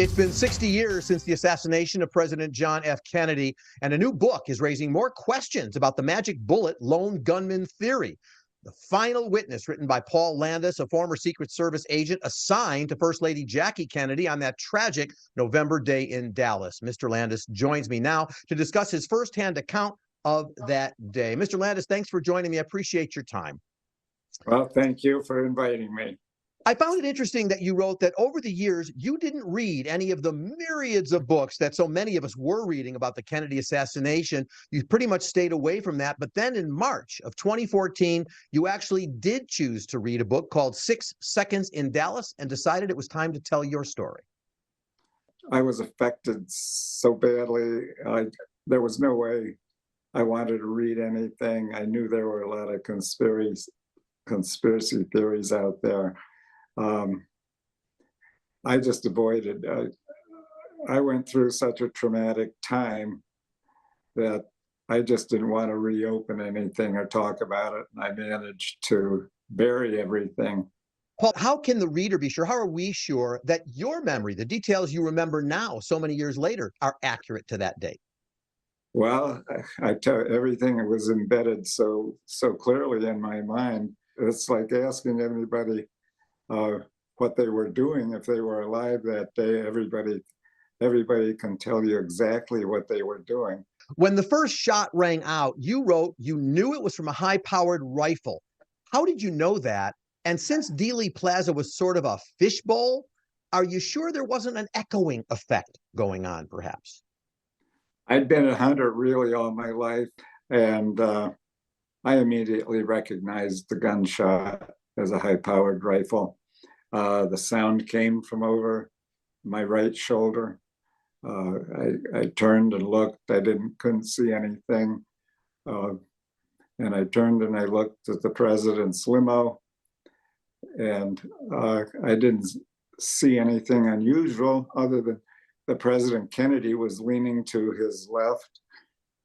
It's been 60 years since the assassination of President John F. Kennedy, and a new book is raising more questions about the magic bullet lone gunman theory. The Final Witness, written by Paul Landis, a former Secret Service agent assigned to First Lady Jackie Kennedy on that tragic November day in Dallas. Mr. Landis joins me now to discuss his firsthand account of that day. Mr. Landis, thanks for joining me. I appreciate your time. Well, thank you for inviting me. I found it interesting that you wrote that over the years, you didn't read any of the myriads of books that so many of us were reading about the Kennedy assassination. You pretty much stayed away from that. But then in March of 2014, you actually did choose to read a book called 6 Seconds in Dallas and decided it was time to tell your story. I was affected so badly. There was no way I wanted to read anything. I knew there were a lot of conspiracy theories out there. I just avoided. I went through such a traumatic time that I just didn't want to reopen anything or talk about it. And I managed to bury everything. Paul, how can the reader be sure? How are we sure that your memory, the details you remember now, so many years later, are accurate to that date? Well, I tell everything was embedded so clearly in my mind. It's like asking anybody what they were doing if they were alive that day. Everybody can tell you exactly what they were doing. When the first shot rang out, you wrote you knew it was from a high-powered rifle. How did you know that? And since Dealey Plaza was sort of a fishbowl, are you sure there wasn't an echoing effect going on, perhaps? I'd been a hunter really all my life, and I immediately recognized the gunshot as a high-powered rifle. The sound came from over my right shoulder. I turned and looked. I couldn't see anything. And I turned and I looked at the president's limo, and I didn't see anything unusual other than the President Kennedy was leaning to his left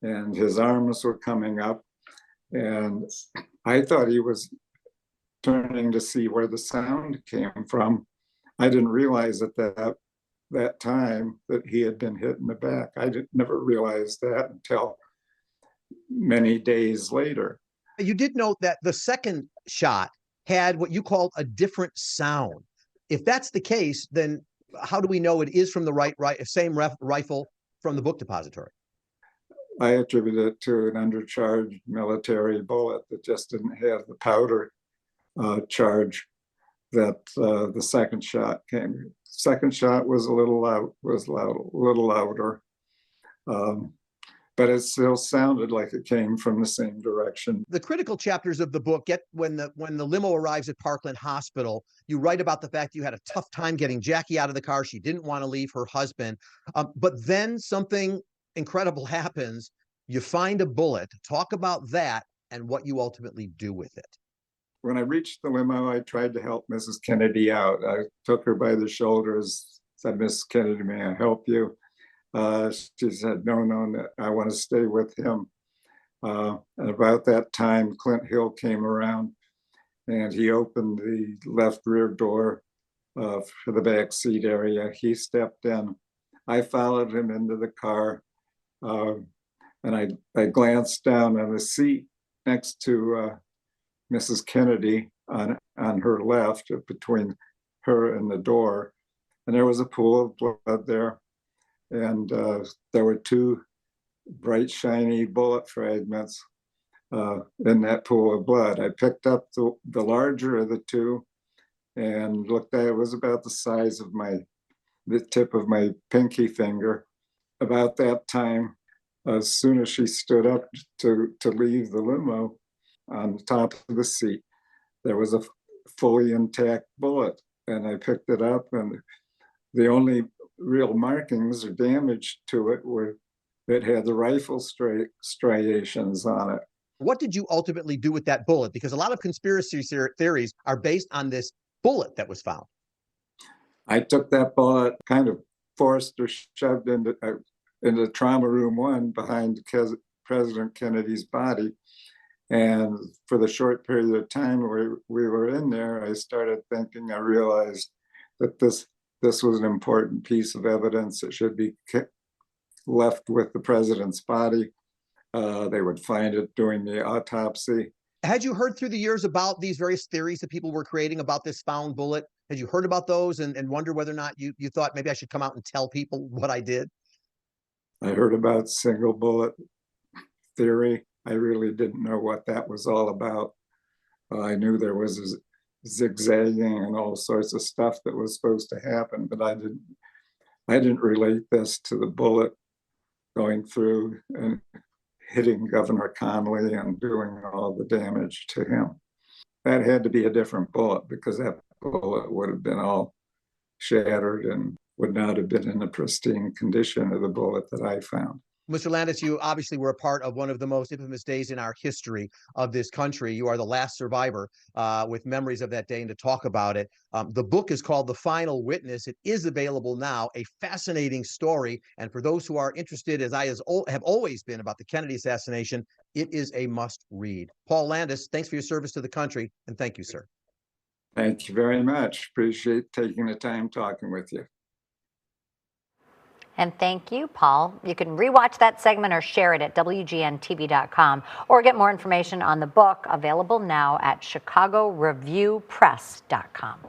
and his arms were coming up. And I thought he was turning to see where the sound came from. I didn't realize at that time that he had been hit in the back. Never realized that until many days later. You did note that the second shot had what you called a different sound. If that's the case, then how do we know it is from the same rifle from the book depository? I attribute it to an undercharged military bullet that just didn't have the powder charge that the second shot came. Second shot was a little louder, but it still sounded like it came from the same direction. The critical chapters of the book get when the limo arrives at Parkland Hospital. You write about the fact you had a tough time getting Jackie out of the car. She didn't want to leave her husband, but then something incredible happens. You find a bullet. Talk about that and what you ultimately do with it. When I reached the limo, I tried to help Mrs. Kennedy out. I took her by the shoulders, said, "Mrs. Kennedy, may I help you?" She said, no, I want to stay with him. And about that time, Clint Hill came around and he opened the left rear door for the back seat area. He stepped in. I followed him into the car, and I glanced down on the seat next to Mrs. Kennedy on her left, between her and the door, and there was a pool of blood there. And there were two bright, shiny bullet fragments in that pool of blood. I picked up the larger of the two and looked at it. It was about the size of the tip of my pinky finger. About that time, as soon as she stood up to leave the limo, on the top of the seat, there was a fully intact bullet. And I picked it up, and the only real markings or damage to it were that had the rifle striations on it. What did you ultimately do with that bullet? Because a lot of conspiracy theories are based on this bullet that was found. I took that bullet, kind of forced or shoved into trauma room 1 behind President Kennedy's body. And for the short period of time we were in there, I started thinking, I realized that this this was an important piece of evidence that should be left with the president's body. They would find it during the autopsy. Had you heard through the years about these various theories that people were creating about this found bullet? Had you heard about those and wonder whether or not you thought maybe I should come out and tell people what I did? I heard about single bullet theory. I really didn't know what that was all about. I knew there was a zigzagging and all sorts of stuff that was supposed to happen, but I didn't relate this to the bullet going through and hitting Governor Connally and doing all the damage to him. That had to be a different bullet, because that bullet would have been all shattered and would not have been in the pristine condition of the bullet that I found. Mr. Landis, you obviously were a part of one of the most infamous days in our history of this country. You are the last survivor with memories of that day and to talk about it. The book is called The Final Witness. It is available now, a fascinating story. And for those who are interested, as I have always been, about the Kennedy assassination, it is a must read. Paul Landis, thanks for your service to the country. And thank you, sir. Thank you very much. Appreciate taking the time talking with you. And thank you, Paul. You can rewatch that segment or share it at WGNTV.com or get more information on the book, available now at ChicagoReviewPress.com.